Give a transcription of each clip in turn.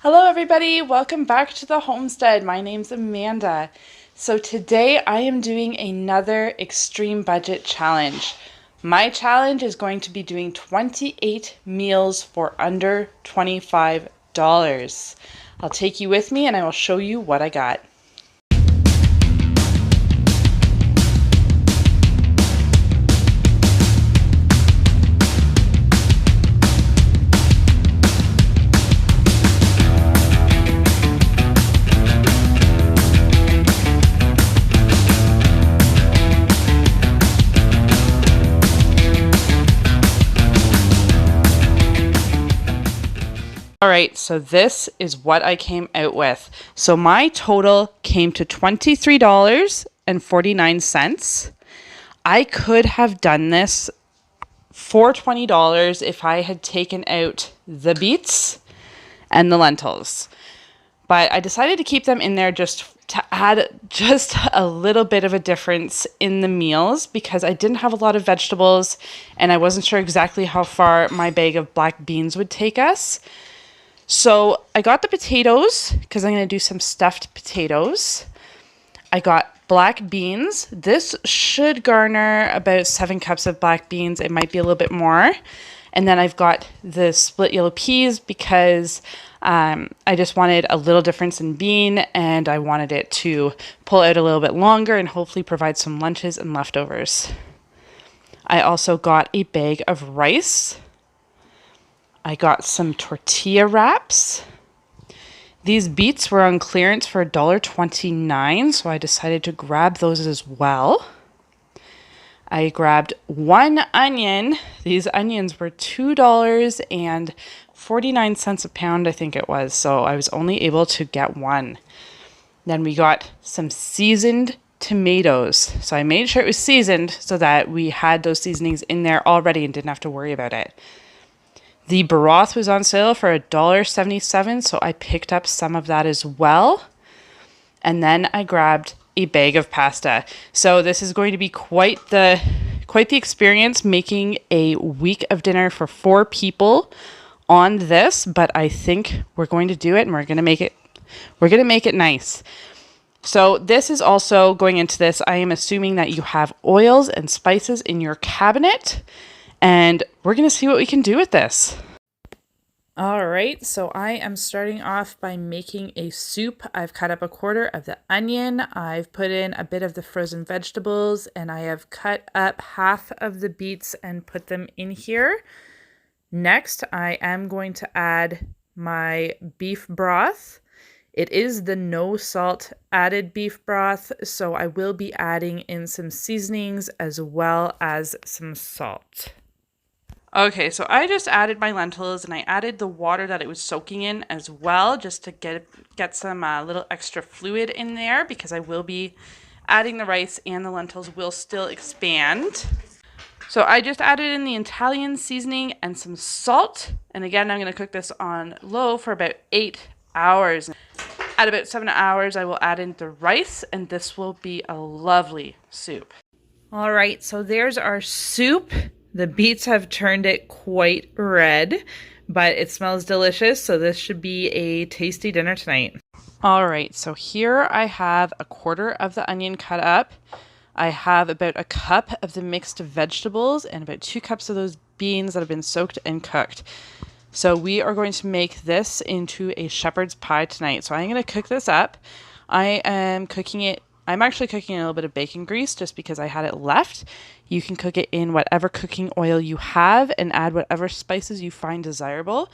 Hello everybody, welcome back to the homestead. My name's Amanda. So today I am doing another extreme budget challenge. My challenge is going to be doing 28 meals for under $25. I'll take you with me and I will show you what I got. All right, so this is what I came out with. So my total came to $23.49. I could have done this for $20 if I had taken out the beets and the lentils. But I decided to keep them in there just to add just a little bit of a difference in the meals because I didn't have a lot of vegetables and I wasn't sure exactly how far my bag of black beans would take us. So I got the potatoes because I'm going to do some stuffed potatoes. I got black beans. This should garner about 7 cups of black beans. It might be a little bit more. And then I've got the split yellow peas because I just wanted a little difference in bean and I wanted it to pull out a little bit longer and hopefully provide some lunches and leftovers. I also got a bag of rice. I got some tortilla wraps. These beets were on clearance for $1.29, so I decided to grab those as well. I grabbed 1 onion. These onions were $2.49 a pound, I think it was, so I was only able to get 1. Then we got some seasoned tomatoes. So I made sure it was seasoned so that we had those seasonings in there already and didn't have to worry about it. The broth was on sale for $1.77, so I picked up some of that as well. And then I grabbed a bag of pasta. So this is going to be quite the experience making a week of dinner for 4 people on this, but I think we're going to do it and we're going to make it nice. So this is also going into this, I am assuming that you have oils and spices in your cabinet. And we're going to see what we can do with this. All right, so I am starting off by making a soup. I've cut up 1/4 of the onion. I've put in a bit of the frozen vegetables and I have cut up half of the beets and put them in here. Next, I am going to add my beef broth. It is the no salt added beef broth, so I will be adding in some seasonings as well as some salt. Okay, so I just added my lentils and I added the water that it was soaking in as well, just to get some little extra fluid in there because I will be adding the rice and the lentils will still expand. So I just added in the Italian seasoning and some salt. And again, I'm going to cook this on low for about 8 hours. At about 7 hours, I will add in the rice and this will be a lovely soup. All right, so there's our soup. The beets have turned it quite red, but it smells delicious, so this should be a tasty dinner tonight. All right, so here I have 1/4 of the onion cut up. I have about 1 cup of the mixed vegetables and about 2 cups of those beans that have been soaked and cooked. So we are going to make this into a shepherd's pie tonight. So I'm going to cook this up. I'm actually cooking in a little bit of bacon grease just because I had it left. You can cook it in whatever cooking oil you have and add whatever spices you find desirable.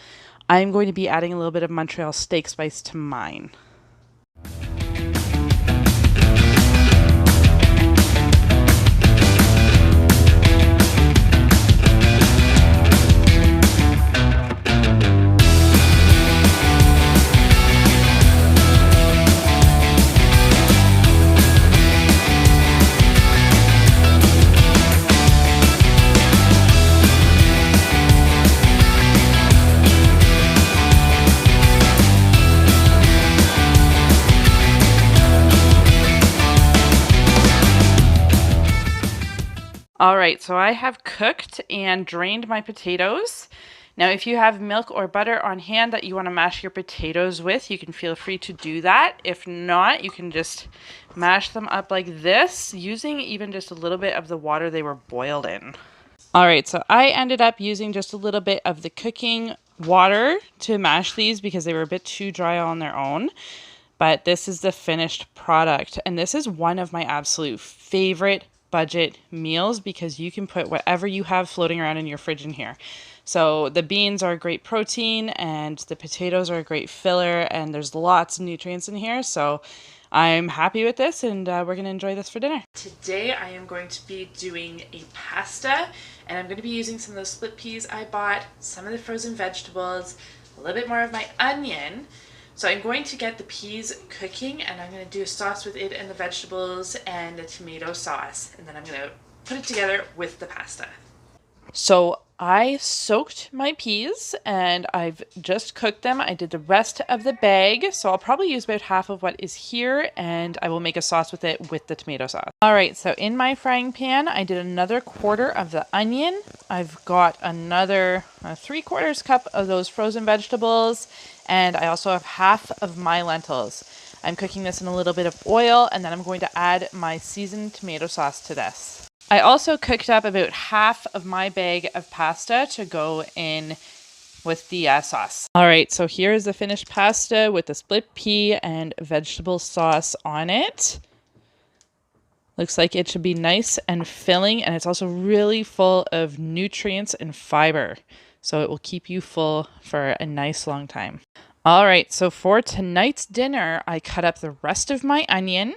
I'm going to be adding a little bit of Montreal steak spice to mine. All right, so I have cooked and drained my potatoes. Now, if you have milk or butter on hand that you want to mash your potatoes with, you can feel free to do that. If not, you can just mash them up like this, using even just a little bit of the water they were boiled in. All right, so I ended up using just a little bit of the cooking water to mash these because they were a bit too dry on their own. But this is the finished product, and this is one of my absolute favorite budget meals because you can put whatever you have floating around in your fridge in here. So the beans are a great protein and the potatoes are a great filler, and there's lots of nutrients in here. So I'm happy with this, and we're going to enjoy this for dinner. Today I am going to be doing a pasta, and I'm going to be using some of those split peas I bought, some of the frozen vegetables, a little bit more of my onion. So I'm going to get the peas cooking, and I'm going to do a sauce with it and the vegetables and the tomato sauce, and then I'm going to put it together with the pasta. So I soaked my peas and I've just cooked them. I did the rest of the bag, so I'll probably use about half of what is here, and I will make a sauce with it with the tomato sauce. All right, so in my frying pan, I did another quarter of the onion. I've got another 3/4 cup of those frozen vegetables, and I also have half of my lentils. I'm cooking this in a little bit of oil, and then I'm going to add my seasoned tomato sauce to this. I also cooked up about half of my bag of pasta to go in with the sauce. All right, so here is the finished pasta with the split pea and vegetable sauce on it. Looks like it should be nice and filling, and it's also really full of nutrients and fiber. So it will keep you full for a nice long time. All right, so for tonight's dinner, I cut up the rest of my onion.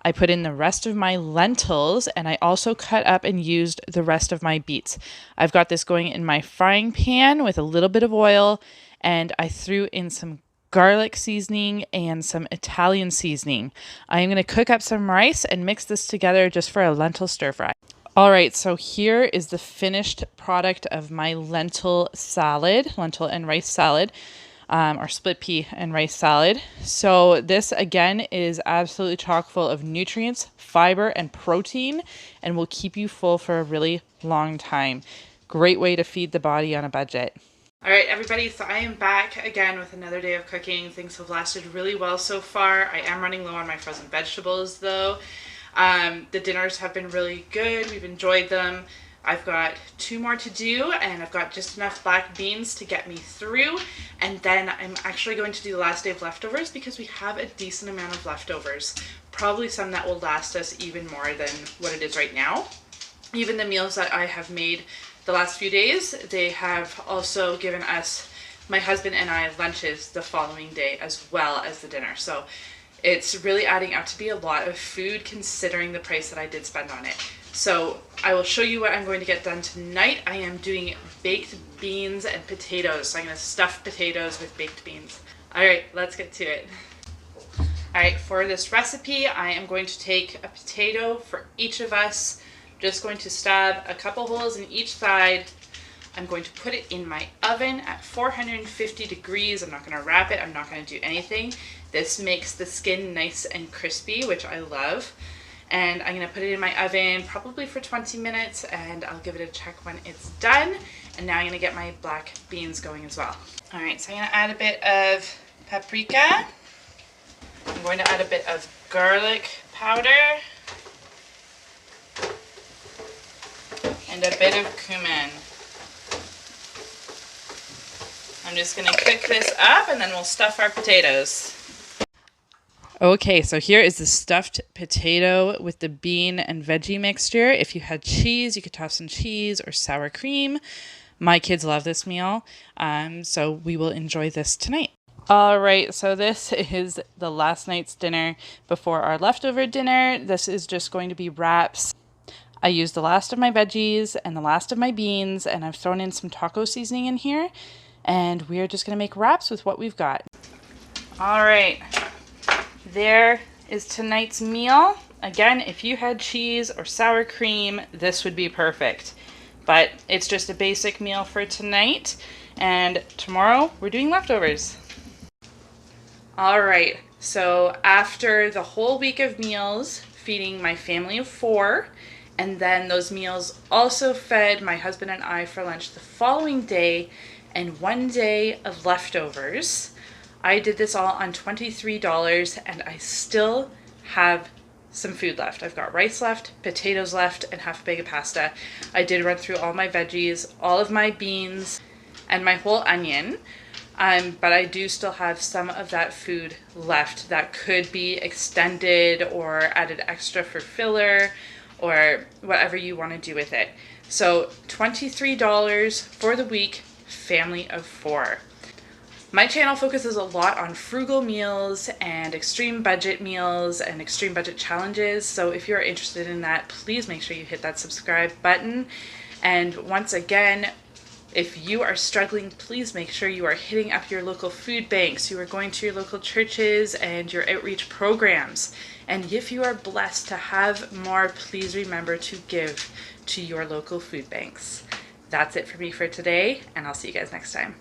I put in the rest of my lentils, and I also cut up and used the rest of my beets. I've got this going in my frying pan with a little bit of oil, and I threw in some garlic seasoning and some Italian seasoning. I'm going to cook up some rice and mix this together just for a lentil stir fry. All right, so here is the finished product of my lentil salad, lentil and rice salad. Or split pea and rice salad. So this again is absolutely chock full of nutrients, fiber, and protein, and will keep you full for a really long time. Great way to feed the body on a budget. All right, everybody, so I am back again with another day of cooking. Things have lasted really well so far. I am running low on my frozen vegetables though. The dinners have been really good. We've enjoyed them. I've got 2 more to do, and I've got just enough black beans to get me through, and then I'm actually going to do the last day of leftovers because we have a decent amount of leftovers. Probably some that will last us even more than what it is right now. Even the meals that I have made the last few days, they have also given us, my husband and I, lunches the following day as well as the dinner. So it's really adding up to be a lot of food considering the price that I did spend on it. So I will show you what I'm going to get done tonight. I am doing baked beans and potatoes. So I'm going to stuff potatoes with baked beans. All right, let's get to it. All right, for this recipe, I am going to take a potato for each of us. Just going to stab a couple holes in each side. I'm going to put it in my oven at 450 degrees. I'm not going to wrap it. I'm not going to do anything. This makes the skin nice and crispy, which I love. And I'm going to put it in my oven probably for 20 minutes, and I'll give it a check when it's done. And now I'm going to get my black beans going as well. All right, so I'm going to add a bit of paprika. I'm going to add a bit of garlic powder. And a bit of cumin. I'm just going to cook this up, and then we'll stuff our potatoes. Okay, so here is the stuffed potato with the bean and veggie mixture. If you had cheese, you could toss some cheese or sour cream. My kids love this meal, so we will enjoy this tonight. All right, so this is the last night's dinner before our leftover dinner. This is just going to be wraps. I used the last of my veggies and the last of my beans, and I've thrown in some taco seasoning in here, and we're just going to make wraps with what we've got. All right. There is tonight's meal. Again, if you had cheese or sour cream, this would be perfect. But it's just a basic meal for tonight. And tomorrow, we're doing leftovers. All right, so after the whole week of meals, feeding my family of 4, and then those meals also fed my husband and I for lunch the following day, and 1 day of leftovers. I did this all on $23 and I still have some food left. I've got rice left, potatoes left, and half a bag of pasta. I did run through all my veggies, all of my beans, and my whole onion. But I do still have some of that food left that could be extended or added extra for filler or whatever you want to do with it. So $23 for the week, family of 4. My channel focuses a lot on frugal meals and extreme budget meals and extreme budget challenges. So if you're interested in that, please make sure you hit that subscribe button. And once again, if you are struggling, please make sure you are hitting up your local food banks. You are going to your local churches and your outreach programs. And if you are blessed to have more, please remember to give to your local food banks. That's it for me for today, and I'll see you guys next time.